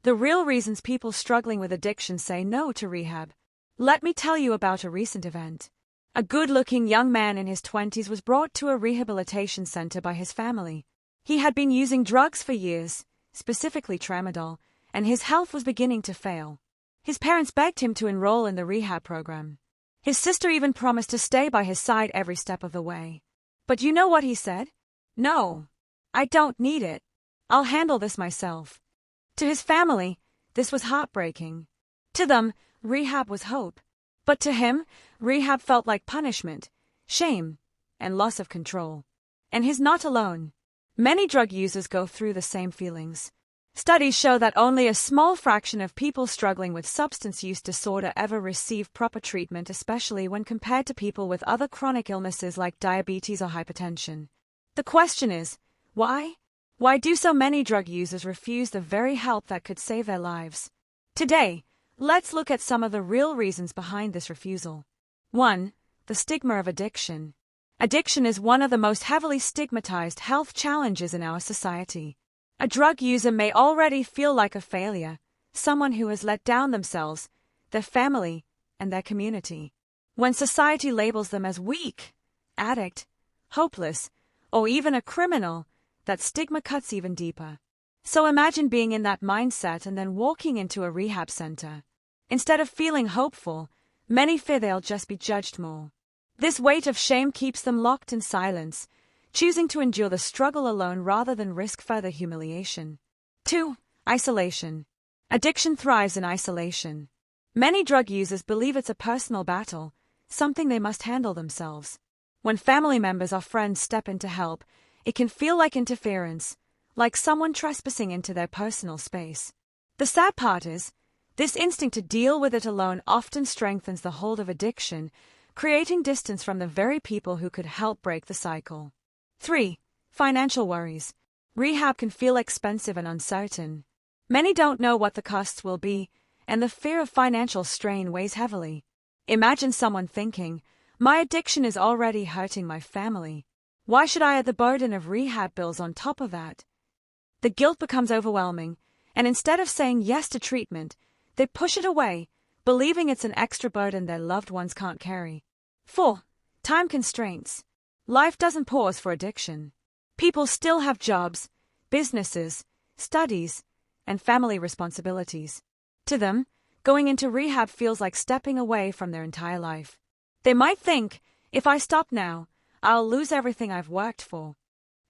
The real reasons people struggling with addiction say no to rehab. Let me tell you about a recent event. A good-looking young man in his 20s was brought to a rehabilitation center by his family. He had been using drugs for years, specifically tramadol, and his health was beginning to fail. His parents begged him to enroll in the rehab program. His sister even promised to stay by his side every step of the way. But you know what he said? "No, I don't need it. I'll handle this myself." To his family, this was heartbreaking. To them, rehab was hope. But to him, rehab felt like punishment, shame, and loss of control. And he's not alone. Many drug users go through the same feelings. Studies show that only a small fraction of people struggling with substance use disorder ever receive proper treatment, especially when compared to people with other chronic illnesses like diabetes or hypertension. The question is, why? Why do so many drug users refuse the very help that could save their lives? Today, let's look at some of the real reasons behind this refusal. 1. The stigma of addiction. Addiction is one of the most heavily stigmatized health challenges in our society. A drug user may already feel like a failure, someone who has let down themselves, their family, and their community. When society labels them as weak, addict, hopeless, or even a criminal, that stigma cuts even deeper. So imagine being in that mindset and then walking into a rehab center. Instead of feeling hopeful, many fear they'll just be judged more. This weight of shame keeps them locked in silence, choosing to endure the struggle alone rather than risk further humiliation. 2. Isolation. Addiction thrives in isolation. Many drug users believe it's a personal battle, something they must handle themselves. When family members or friends step in to help, it can feel like interference, like someone trespassing into their personal space. The sad part is, this instinct to deal with it alone often strengthens the hold of addiction, creating distance from the very people who could help break the cycle. 3. Financial worries. Rehab can feel expensive and uncertain. Many don't know what the costs will be, and the fear of financial strain weighs heavily. Imagine someone thinking, "My addiction is already hurting my family. Why should I add the burden of rehab bills on top of that?" The guilt becomes overwhelming, and instead of saying yes to treatment, they push it away, believing it's an extra burden their loved ones can't carry. 4. Time constraints. Life doesn't pause for addiction. People still have jobs, businesses, studies, and family responsibilities. To them, going into rehab feels like stepping away from their entire life. They might think, "If I stop now, I'll lose everything I've worked for."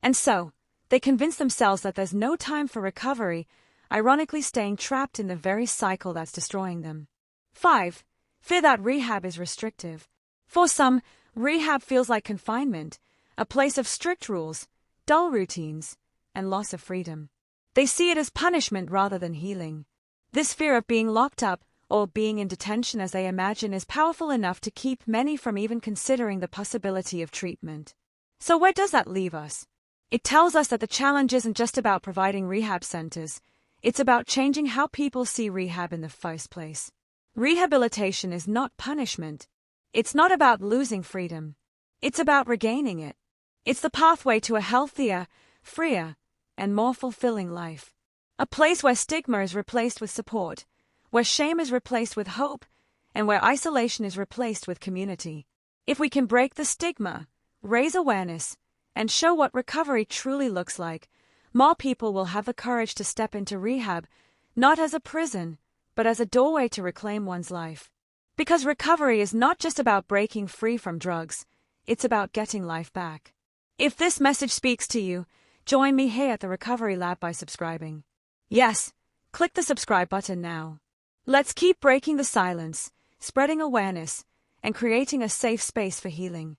And so, they convince themselves that there's no time for recovery, ironically staying trapped in the very cycle that's destroying them. 5. Fear that rehab is restrictive. For some, rehab feels like confinement, a place of strict rules, dull routines, and loss of freedom. They see it as punishment rather than healing. This fear of being locked up or being in detention, as they imagine, is powerful enough to keep many from even considering the possibility of treatment. So where does that leave us? It tells us that the challenge isn't just about providing rehab centers, it's about changing how people see rehab in the first place. Rehabilitation is not punishment. It's not about losing freedom. It's about regaining it. It's the pathway to a healthier, freer, and more fulfilling life. A place where stigma is replaced with support, where shame is replaced with hope, and where isolation is replaced with community. If we can break the stigma, raise awareness, and show what recovery truly looks like, more people will have the courage to step into rehab, not as a prison, but as a doorway to reclaim one's life. Because recovery is not just about breaking free from drugs, it's about getting life back. If this message speaks to you, join me here at the Recovery Lab by subscribing. Yes, click the subscribe button now. Let's keep breaking the silence, spreading awareness, and creating a safe space for healing.